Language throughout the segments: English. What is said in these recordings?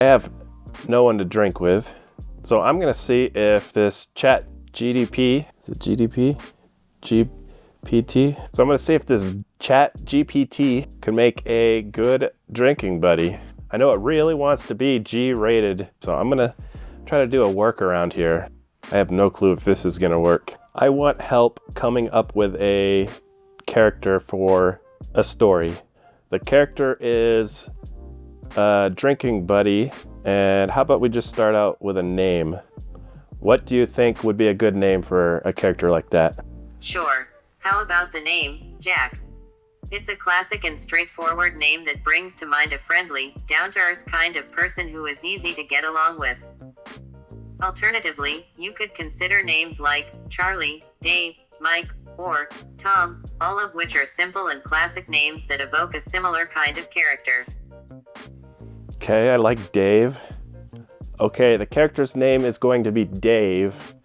I have no one to drink with. So I'm gonna see if this ChatGPT, GPT. So I'm gonna see if this ChatGPT can make a good drinking buddy. I know it really wants to be G-rated, so I'm gonna try to do a workaround here. I have no clue if this is gonna work. I want help coming up with a character for a story. The character is a drinking buddy, and how about we just start out with a name? What do you think would be a good name for a character like that? Sure. How about the name, Jack? It's a classic and straightforward name that brings to mind a friendly, down-to-earth kind of person who is easy to get along with. Alternatively, you could consider names like Charlie, Dave, Mike, or Tom, all of which are simple and classic names that evoke a similar kind of character. Okay, I like Dave. Okay, the character's name is going to be Dave.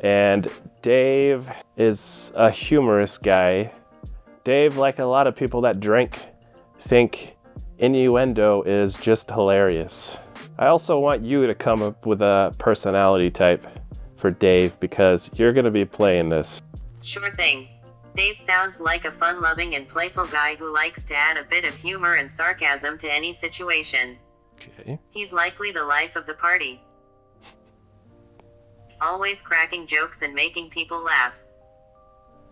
And Dave is a humorous guy. Dave, like a lot of people that drink, think innuendo is just hilarious. I also want you to come up with a personality type for Dave because you're going to be playing this. Sure thing. Dave sounds like a fun-loving and playful guy who likes to add a bit of humor and sarcasm to any situation. Okay. He's likely the life of the party. Always cracking jokes and making people laugh.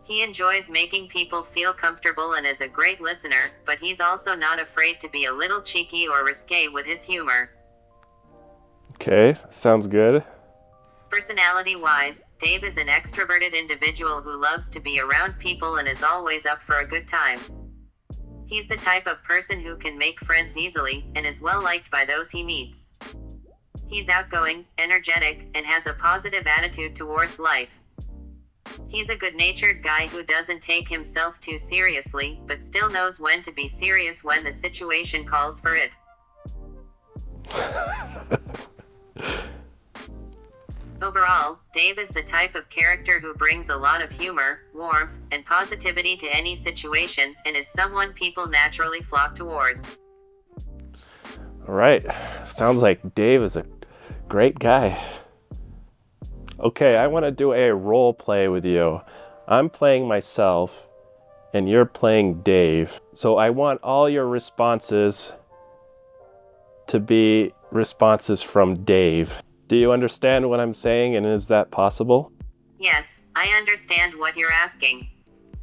He enjoys making people feel comfortable and is a great listener, but he's also not afraid to be a little cheeky or risque with his humor. Okay, sounds good. Personality-wise, Dave is an extroverted individual who loves to be around people and is always up for a good time. He's the type of person who can make friends easily, and is well liked by those he meets. He's outgoing, energetic, and has a positive attitude towards life. He's a good-natured guy who doesn't take himself too seriously, but still knows when to be serious when the situation calls for it. Overall, Dave is the type of character who brings a lot of humor, warmth, and positivity to any situation, and is someone people naturally flock towards. All right, sounds like Dave is a great guy. Okay, I want to do a role play with you. I'm playing myself, and you're playing Dave. So I want all your responses to be responses from Dave. Do you understand what I'm saying, and is that possible? Yes, I understand what you're asking.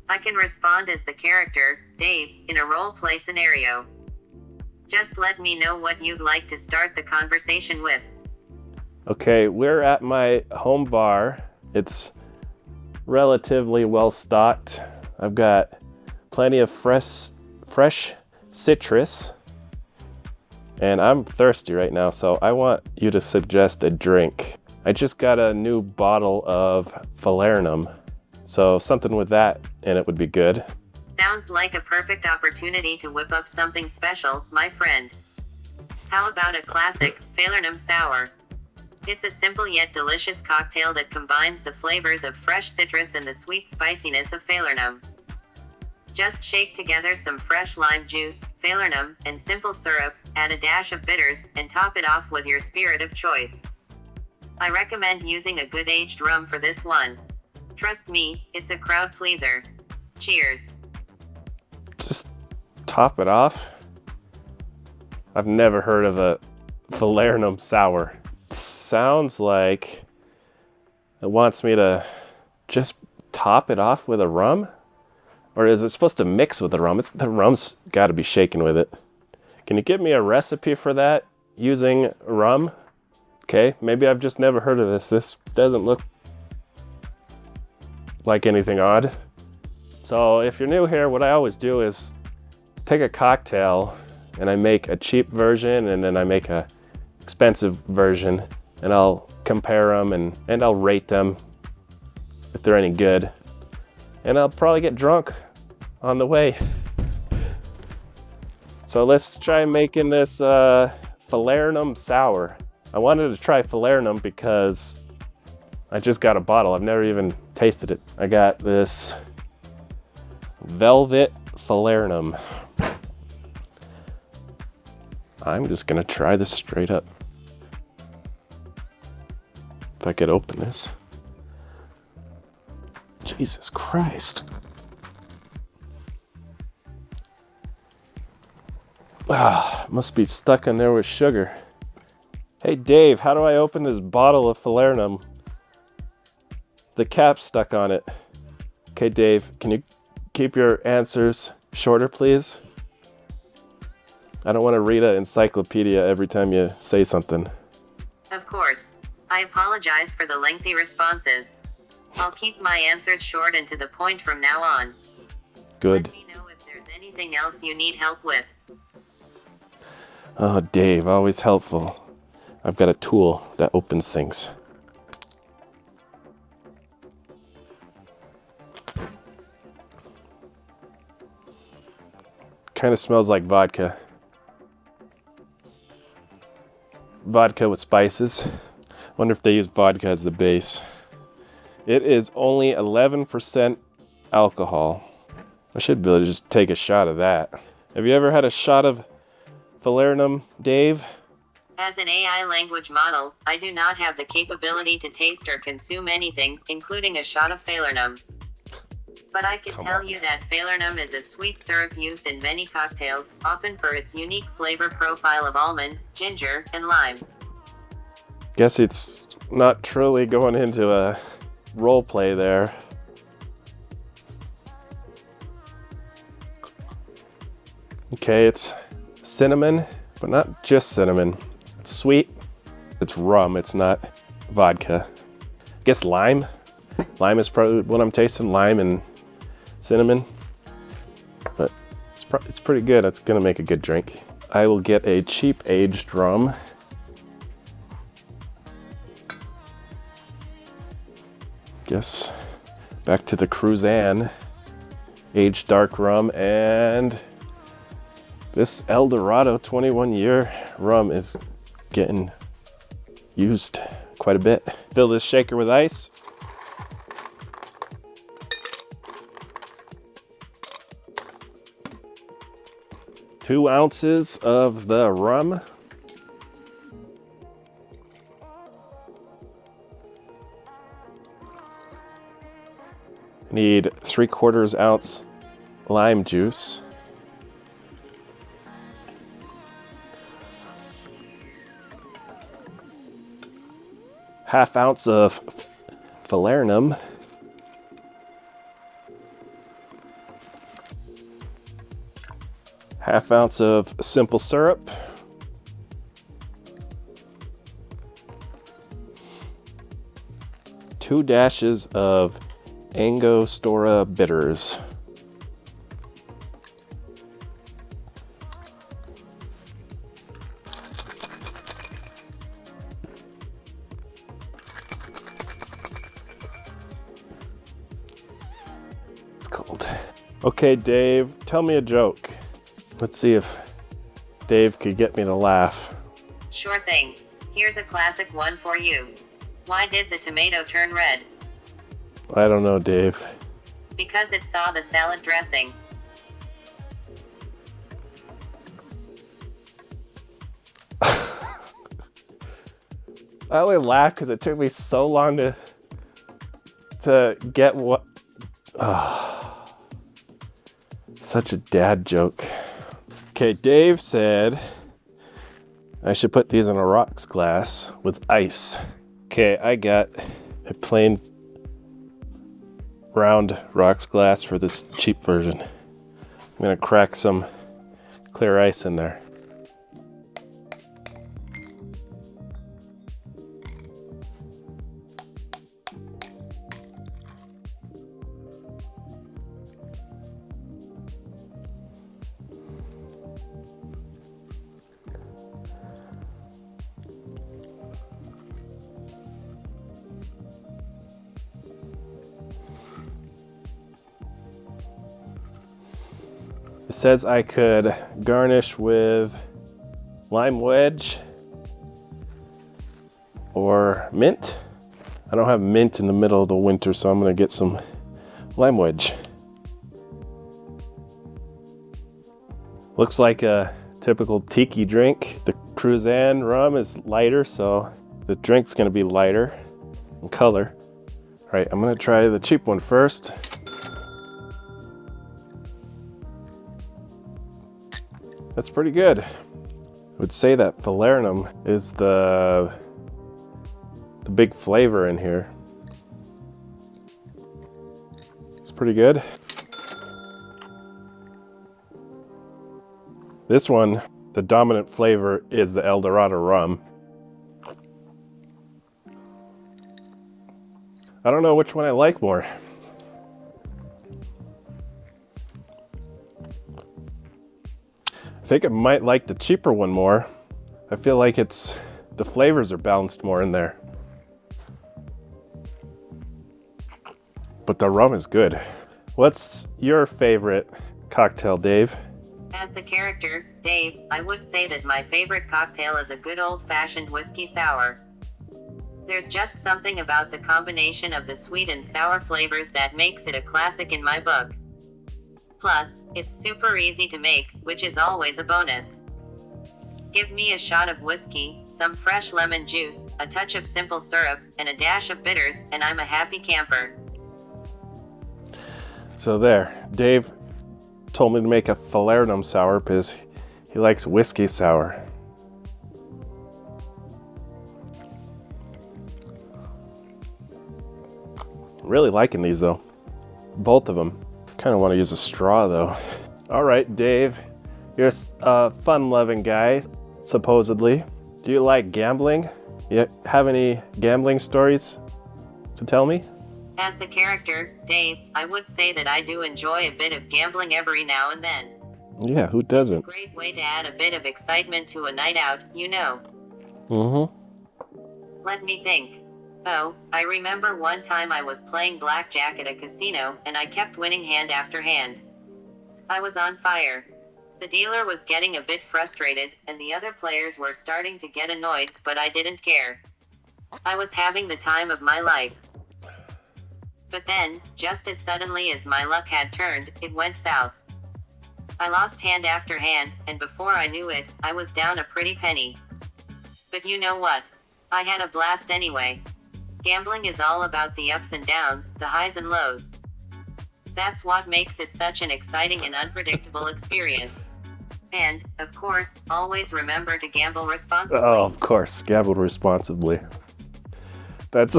I can respond as the character, Dave, in a role-play scenario. Just let me know what you'd like to start the conversation with. Okay, we're at my home bar. It's relatively well stocked. I've got plenty of fresh citrus. And I'm thirsty right now, so I want you to suggest a drink. I just got a new bottle of Falernum, so something with that in it would be good. Sounds like a perfect opportunity to whip up something special, my friend. How about a classic, Falernum Sour? It's a simple yet delicious cocktail that combines the flavors of fresh citrus and the sweet spiciness of Falernum. Just shake together some fresh lime juice, Falernum, and simple syrup, add a dash of bitters, and top it off with your spirit of choice. I recommend using a good aged rum for this one. Trust me, it's a crowd pleaser. Cheers. Just top it off? I've never heard of a Falernum Sour. It sounds like it wants me to just top it off with a rum? Or is it supposed to mix with the rum? The rum's got to be shaken with it. Can you give me a recipe for that using rum? Okay, maybe I've just never heard of this. This doesn't look like anything odd. So if you're new here, what I always do is take a cocktail and I make a cheap version and then I make a expensive version and I'll compare them and I'll rate them if they're any good. And I'll probably get drunk on the way. So let's try making this Falernum Sour. I wanted to try Falernum because I just got a bottle. I've never even tasted it. I got this Velvet Falernum. I'm just gonna try this straight up. If I could open this. Jesus Christ. Must be stuck in there with sugar. Hey Dave, how do I open this bottle of Falernum? The cap's stuck on it. Okay Dave, can you keep your answers shorter please? I don't want to read an encyclopedia every time you say something. Of course. I apologize for the lengthy responses. I'll keep my answers short and to the point from now on. Good. Let me know if there's anything else you need help with. Oh, Dave, always helpful. I've got a tool that opens things. Kind of smells like vodka. Vodka with spices. Wonder if they use vodka as the base. It is only 11% alcohol. I should be able to just take a shot of that. Have you ever had a shot of Falernum, Dave? As an AI language model, I do not have the capability to taste or consume anything, including a shot of Falernum. But I can tell you that Falernum is a sweet syrup used in many cocktails, often for its unique flavor profile of almond, ginger, and lime. Guess it's not truly going into a role play there. Okay, it's cinnamon, but not just cinnamon. It's sweet. It's rum, it's not vodka. I guess lime. Lime is probably what I'm tasting, lime and cinnamon. But it's pretty good. It's gonna make a good drink. I will get a cheap aged rum. Guess back to the Cruzan Aged Dark Rum, and this El Dorado 21-year rum is getting used quite a bit. Fill this shaker with ice. Two ounces of the rum. Need 3/4 ounce lime juice. Half ounce of Falernum. Half ounce of simple syrup. Two dashes of Angostura bitters. It's cold. Okay, Dave, tell me a joke. Let's see if Dave could get me to laugh. Sure thing. Here's a classic one for you. Why did the tomato turn red? I don't know, Dave. Because it saw the salad dressing. I only laughed because it took me so long to get what. Such a dad joke. Okay, Dave said I should put these in a rocks glass with ice. Okay, I got a plain round rocks glass for this cheap version. I'm gonna crack some clear ice in there. It says I could garnish with lime wedge or mint. I don't have mint in the middle of the winter, so I'm gonna get some lime wedge. Looks like a typical tiki drink. The Cruzan rum is lighter, so the drink's gonna be lighter in color. All right, I'm gonna try the cheap one first. That's pretty good. I would say that Falernum is the big flavor in here. It's pretty good. This one, the dominant flavor is the Dorado rum. I don't know which one I like more. I think I might like the cheaper one more. I feel like the flavors are balanced more in there. But the rum is good. What's your favorite cocktail, Dave? As the character, Dave, I would say that my favorite cocktail is a good old-fashioned whiskey sour. There's just something about the combination of the sweet and sour flavors that makes it a classic in my book. Plus, it's super easy to make, which is always a bonus. Give me a shot of whiskey, some fresh lemon juice, a touch of simple syrup, and a dash of bitters, and I'm a happy camper. So there, Dave told me to make a Falernum Sour because he likes whiskey sour. Really liking these though, both of them. Kind of want to use a straw though. All right, Dave, you're a fun-loving guy, supposedly. Do you like gambling? You have any gambling stories to tell me? As the character, Dave, I would say that I do enjoy a bit of gambling every now and then. Yeah, who doesn't? It's a great way to add a bit of excitement to a night out, you know. Let me think. Oh, I remember one time I was playing blackjack at a casino, and I kept winning hand after hand. I was on fire. The dealer was getting a bit frustrated, and the other players were starting to get annoyed, but I didn't care. I was having the time of my life. But then, just as suddenly as my luck had turned, it went south. I lost hand after hand, and before I knew it, I was down a pretty penny. But you know what? I had a blast anyway. Gambling is all about the ups and downs, the highs and lows. That's what makes it such an exciting and unpredictable experience. And, of course, always remember to gamble responsibly. Oh, of course, gamble responsibly. That's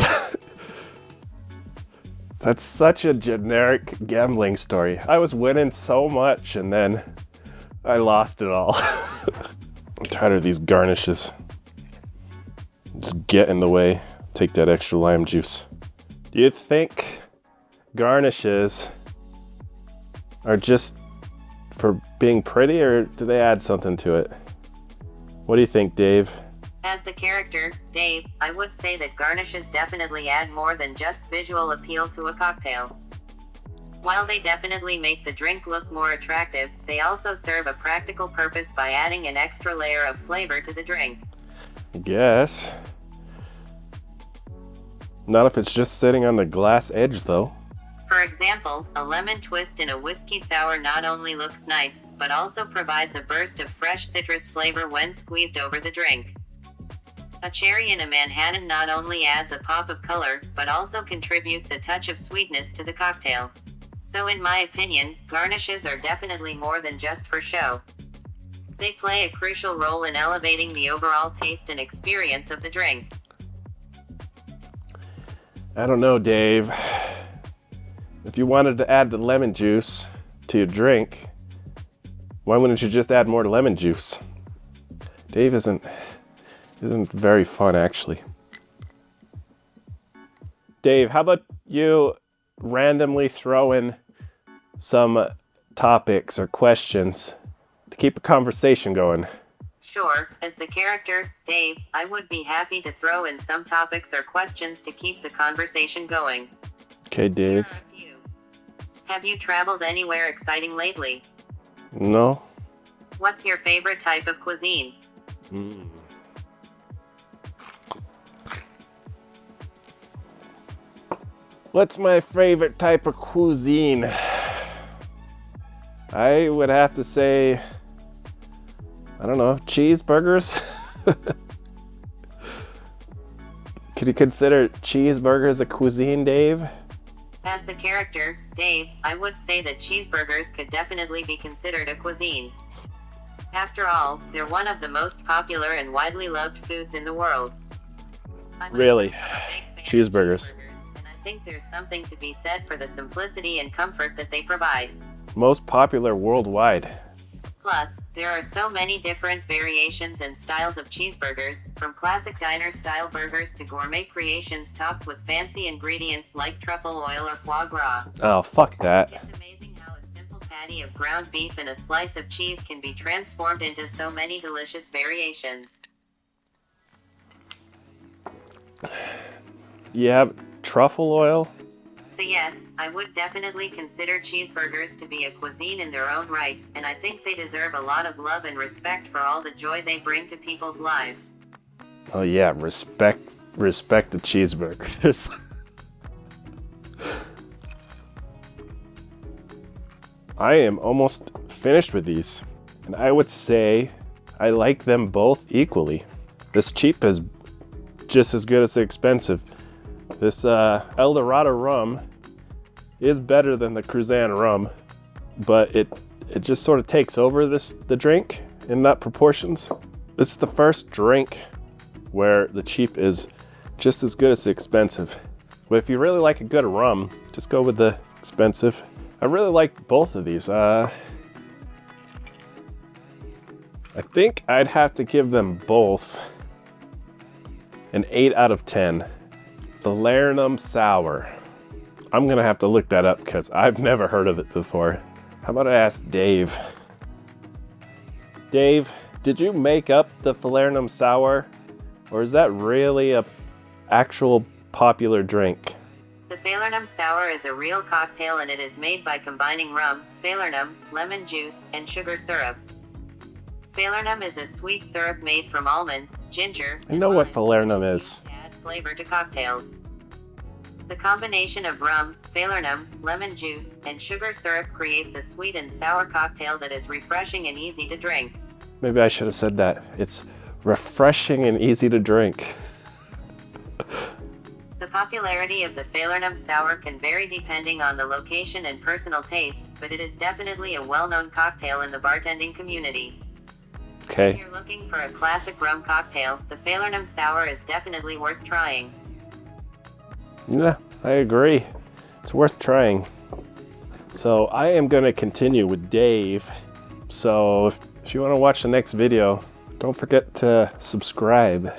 such a generic gambling story. I was winning so much and then I lost it all. I'm tired of these garnishes. Just get in the way. Take that extra lime juice. Do you think garnishes are just for being pretty, or do they add something to it? What do you think, Dave? As the character, Dave, I would say that garnishes definitely add more than just visual appeal to a cocktail. While they definitely make the drink look more attractive, they also serve a practical purpose by adding an extra layer of flavor to the drink. I guess. Not if it's just sitting on the glass edge, though. For example, a lemon twist in a whiskey sour not only looks nice, but also provides a burst of fresh citrus flavor when squeezed over the drink. A cherry in a Manhattan not only adds a pop of color, but also contributes a touch of sweetness to the cocktail. So in my opinion, garnishes are definitely more than just for show. They play a crucial role in elevating the overall taste and experience of the drink. I don't know, Dave. If you wanted to add the lemon juice to your drink, why wouldn't you just add more lemon juice? Dave isn't very fun, actually. Dave, how about you randomly throw in some topics or questions to keep a conversation going? Sure, as the character, Dave, I would be happy to throw in some topics or questions to keep the conversation going. Okay, Dave. Here are a few. Have you traveled anywhere exciting lately? No? What's your favorite type of cuisine? What's my favorite type of cuisine? I would have to say I don't know, cheeseburgers? Could you consider cheeseburgers a cuisine, Dave? As the character, Dave, I would say that cheeseburgers could definitely be considered a cuisine. After all, they're one of the most popular and widely loved foods in the world. Really? Cheeseburgers. And I think there's something to be said for the simplicity and comfort that they provide. Most popular worldwide. Plus, there are so many different variations and styles of cheeseburgers, from classic diner-style burgers to gourmet creations topped with fancy ingredients like truffle oil or foie gras. Oh, fuck that. It's amazing how a simple patty of ground beef and a slice of cheese can be transformed into so many delicious variations. You have truffle oil? So yes, I would definitely consider cheeseburgers to be a cuisine in their own right, and I think they deserve a lot of love and respect for all the joy they bring to people's lives. Oh yeah, respect the cheeseburgers. I am almost finished with these, and I would say I like them both equally. This cheap is just as good as the expensive. This El Dorado rum is better than the Cruzan rum, but it just sort of takes over the drink in that proportions. This is the first drink where the cheap is just as good as the expensive. But if you really like a good rum, just go with the expensive. I really like both of these. I think I'd have to give them both an 8 out of 10. Falernum Sour. I'm gonna have to look that up because I've never heard of it before. How about I ask Dave? Dave, did you make up the Falernum Sour, or is that really a actual popular drink? The Falernum Sour is a real cocktail, and it is made by combining rum, falernum, lemon juice, and sugar syrup. Falernum is a sweet syrup made from almonds, ginger, I know what falernum is. To add flavor to cocktails. The combination of rum, falernum, lemon juice, and sugar syrup creates a sweet and sour cocktail that is refreshing and easy to drink. Maybe I should have said that. It's refreshing and easy to drink. The popularity of the Falernum Sour can vary depending on the location and personal taste, but it is definitely a well-known cocktail in the bartending community. If Okay. you're looking for a classic rum cocktail, the Falernum Sour is definitely worth trying. Yeah, I agree. It's worth trying. So I am going to continue with Dave. So if you want to watch the next video, don't forget to subscribe.